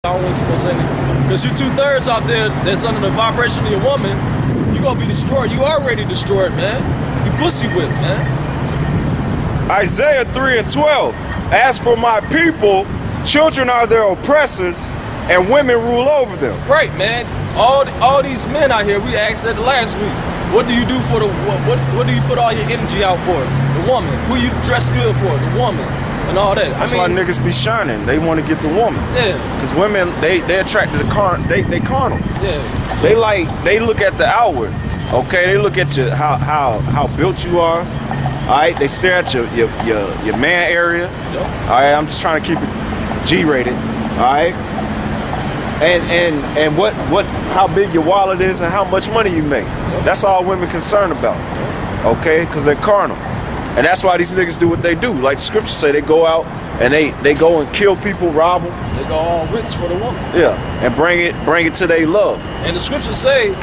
I don't want to keep on saying it. Because you 2/3 out there that's under the vibration of your woman, you gonna be destroyed. You already destroyed, man. You pussy whipped, man. Isaiah 3:12. As for my people, children are their oppressors, and women rule over them. Right, man. All these men out here, we asked that last week. What do you do for the what do you put all your energy out for? The woman. Who you dress good for? The woman. And all that. That's why niggas be shining. They want to get the woman. Yeah. Cause women, they attracted to they carnal. Yeah. They look at the outward. Okay, they look at you how built you are. All right, they stare at your man area. Yep. All right, I'm just trying to keep it G-rated. All right. And what how big your wallet is and how much money you make. Yep. That's all women concerned about. Okay, cause they're carnal. And that's why these niggas do what they do. Like the scriptures say, they go out and they go and kill people, rob them. They go all wits for the woman. Yeah, and bring it to their love. And the scriptures say,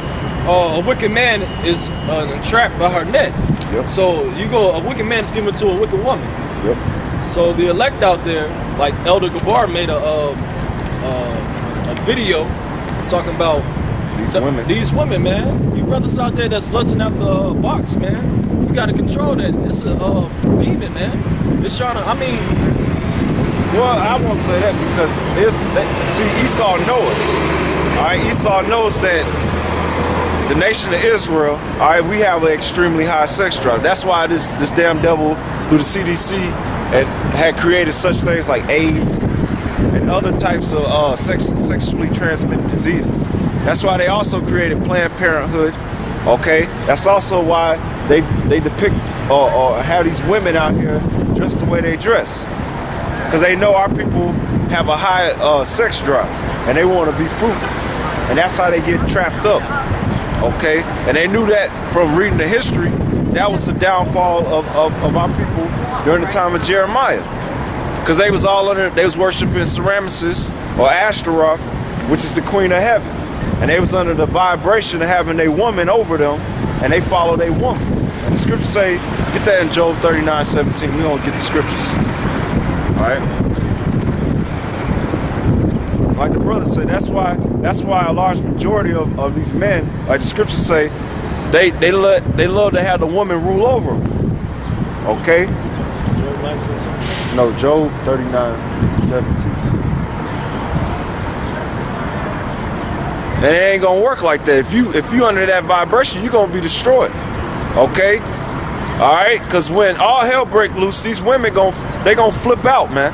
a wicked man is entrapped by her net. Yep. So a wicked man is given to a wicked woman. Yep. So the elect out there, like Elder Gabar made a video talking about these women, man. You brothers out there that's lusting out the box, man. You gotta control that. It's a demon, man. It's trying to. Well, I won't say that because see, Esau knows. All right, Esau knows that the nation of Israel. All right, we have an extremely high sex drive. That's why this damn devil through the CDC had created such things like AIDS and other types of sexually transmitted diseases. That's why they also created Planned Parenthood. Okay, that's also why they depict or have these women out here dressed the way they dress, because they know our people have a high sex drive and they want to be fruitful, and that's how they get trapped up. Okay, and they knew that from reading the history. That was the downfall of our people during the time of Jeremiah, because they was worshiping Clamorous or Ashtaroth, which is the queen of heaven. And they was under the vibration of having a woman over them, and they followed a woman. And the scriptures say, get that in Job 39:17. We don't get the scriptures. All right. Like the brother said, that's why a large majority of these men, like the scriptures say, they love to have the woman rule over them. Okay. Job 19:17. No, Job 39:17. And it ain't gonna work like that. If you under that vibration, you're gonna be destroyed. Okay? Alright? Cause when all hell break loose, these women they gonna flip out, man.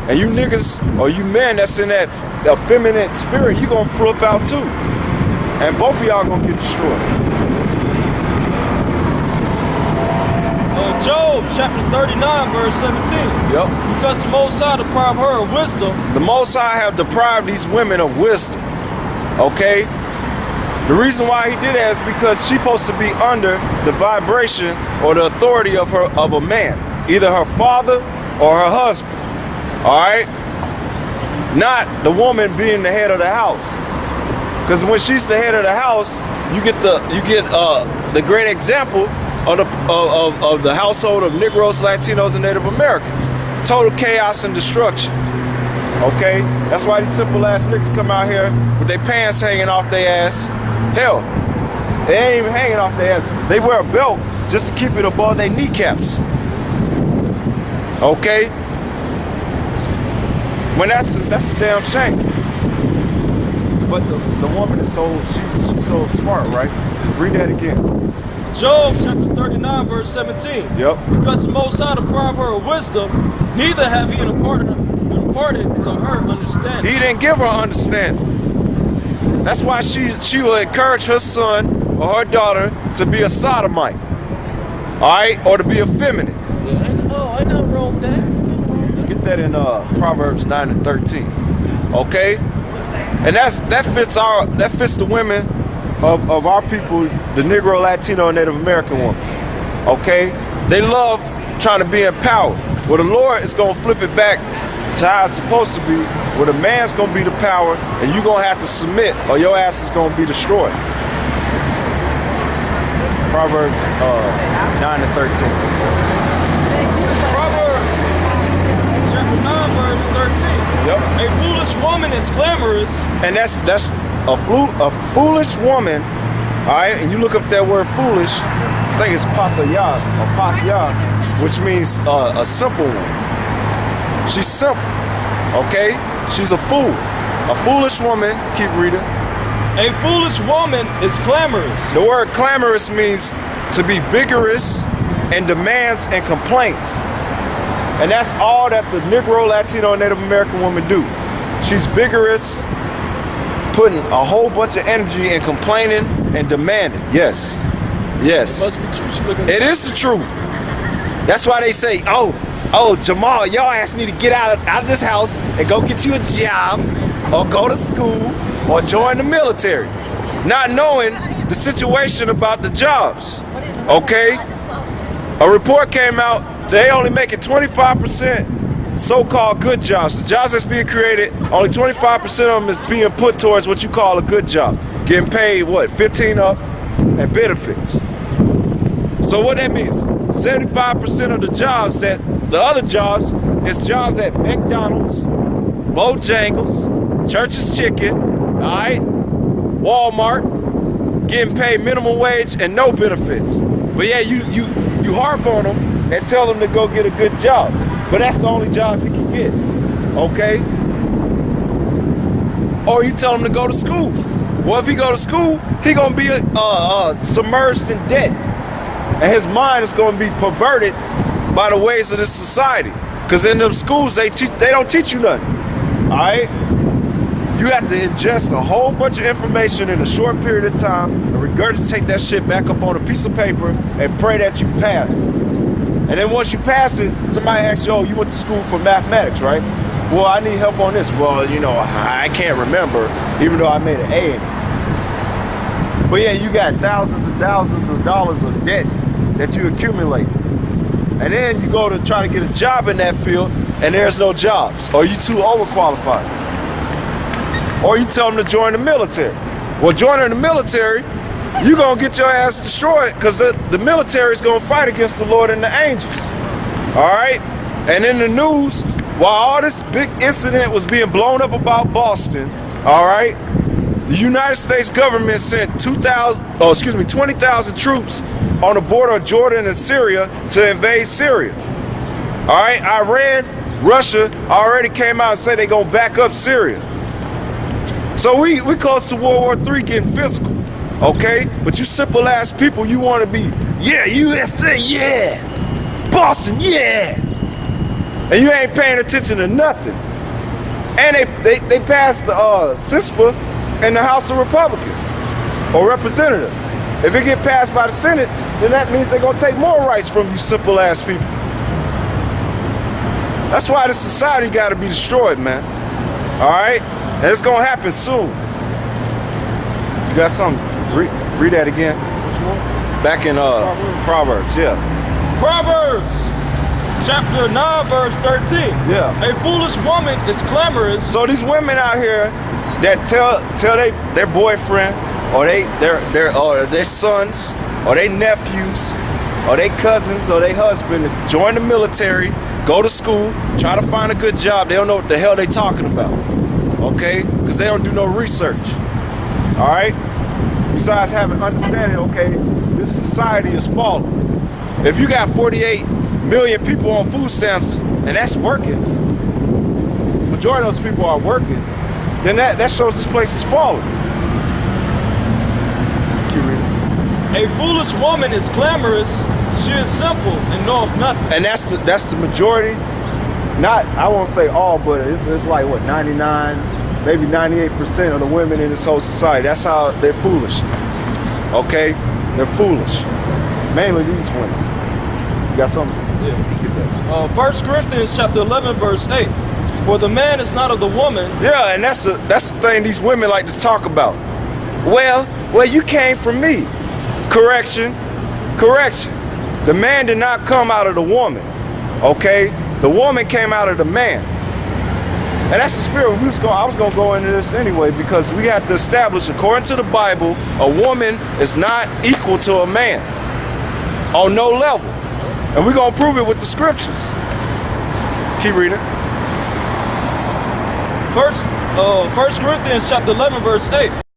And you niggas or you men that's in that effeminate spirit, you gonna flip out too. And both of y'all gonna get destroyed. Job chapter 39 verse 17. Yep. Because the Most High deprived her of wisdom. The Most High have deprived these women of wisdom. Okay? The reason why he did that is because she's supposed to be under the vibration or the authority of a man, either her father or her husband. All right? Not the woman being the head of the house. Because when she's the head of the house, you get the great example of the household of Negroes, Latinos, and Native Americans. Total chaos and destruction. Okay, that's why these simple ass niggas come out here with their pants hanging off their ass. Hell, they ain't even hanging off their ass. They wear a belt just to keep it above their kneecaps. Okay, when that's a damn shame. But the woman is she's so smart, right? Read that again. Job chapter 39 verse 17. Yep. Because the Most High deprived her of wisdom, neither have he imparted to her understanding. He didn't give her understanding. That's why she will encourage her son or her daughter to be a sodomite. Alright? Or to be effeminate. Yeah, ain't nothing wrong with that. Get that in Proverbs 9:13. Okay? And that fits the women of our people, the Negro, Latino, and Native American woman. Okay? They love trying to be empowered. Well, the Lord is gonna flip it back to how it's supposed to be, where the man's gonna be the power and you're gonna have to submit or your ass is gonna be destroyed. Proverbs 9:13. Proverbs chapter 9 verse 13. Yep. A foolish woman is clamorous. And that's a foolish woman. All right, and you look up that word foolish. I think it's papaya or papaya, which means a simple one. She's simple. Okay, she's a fool. A foolish woman. Keep reading. A foolish woman is clamorous. The word clamorous means to be vigorous and demands and complaints. And that's all that the Negro, Latino, and Native American woman do. She's vigorous, putting a whole bunch of energy and complaining and demanding. Yes. Yes. It must be true. It is the truth. That's why they say, oh, Jamal, your ass need to get out of this house and go get you a job or go to school or join the military. Not knowing the situation about the jobs. Okay? A report came out, they only making 25% so-called good jobs. The jobs that's being created, only 25% of them is being put towards what you call a good job. Getting paid, what, 15 up and benefits. So what that means, 75% of the jobs the other jobs is jobs at McDonald's, Bojangles, Church's Chicken, all right, Walmart, getting paid minimum wage and no benefits. But yeah, you harp on them and tell them to go get a good job. But that's the only jobs he can get, okay? Or you tell him to go to school. Well, if he go to school, he gonna be submerged in debt. And his mind is gonna be perverted by the ways of this society. Because in them schools, they don't teach you nothing, all right? You have to ingest a whole bunch of information in a short period of time and regurgitate that shit back up on a piece of paper and pray that you pass. And then once you pass it, somebody asks you, oh, you went to school for mathematics, right? Well, I need help on this. Well, you know, I can't remember, even though I made an A in it. But yeah, you got thousands of dollars of debt that you accumulate. And then you go to try to get a job in that field and there's no jobs, or you too overqualified. Or you tell them to join the military. Well, joining the military, you're gonna get your ass destroyed because the military is gonna fight against the Lord and the angels. All right? And in the news, while all this big incident was being blown up about Boston, all right, the United States government sent 20,000 troops on the border of Jordan and Syria to invade Syria. All right, Iran, Russia already came out and said they're gonna back up Syria. So we close to World War III getting physical, okay? But you simple ass people, you want to be, yeah, USA, yeah, Boston, yeah, and you ain't paying attention to nothing. And they passed the CISPA in the House of Republicans or Representatives. If it get passed by the Senate, then that means they're gonna take more rights from you simple ass people. That's why the society got to be destroyed, man. All right. And it's gonna happen soon. You got something? Read that again. Which one? Back in Proverbs, yeah. Proverbs, chapter 9, verse 13. Yeah. A foolish woman is clamorous. So these women out here that tell their boyfriend or their sons or their nephews or their cousins or their husband to join the military, go to school, try to find a good job. They don't know what the hell they talking about. Okay, because they don't do no research. All right. Besides having understanding, okay, this society is falling. If you got 48 million people on food stamps and that's working, majority of those people are working, then that shows this place is falling. Keep reading. A foolish woman is clamorous. She is simple and knoweth nothing. And that's the majority. Not, I won't say all, but it's like what, 99, maybe 98% of the women in this whole society. That's how they're foolish. Okay? They're foolish. Mainly these women. You got something? Yeah. 1 Corinthians chapter 11, verse 8. For the man is not of the woman. Yeah, and that's the thing these women like to talk about. Well, you came from me. Correction. The man did not come out of the woman. Okay? The woman came out of the man. And that's the spirit. I was going to go into this anyway because we have to establish, according to the Bible, a woman is not equal to a man on no level. And we're going to prove it with the scriptures. Keep reading. First Corinthians chapter 11 verse 8.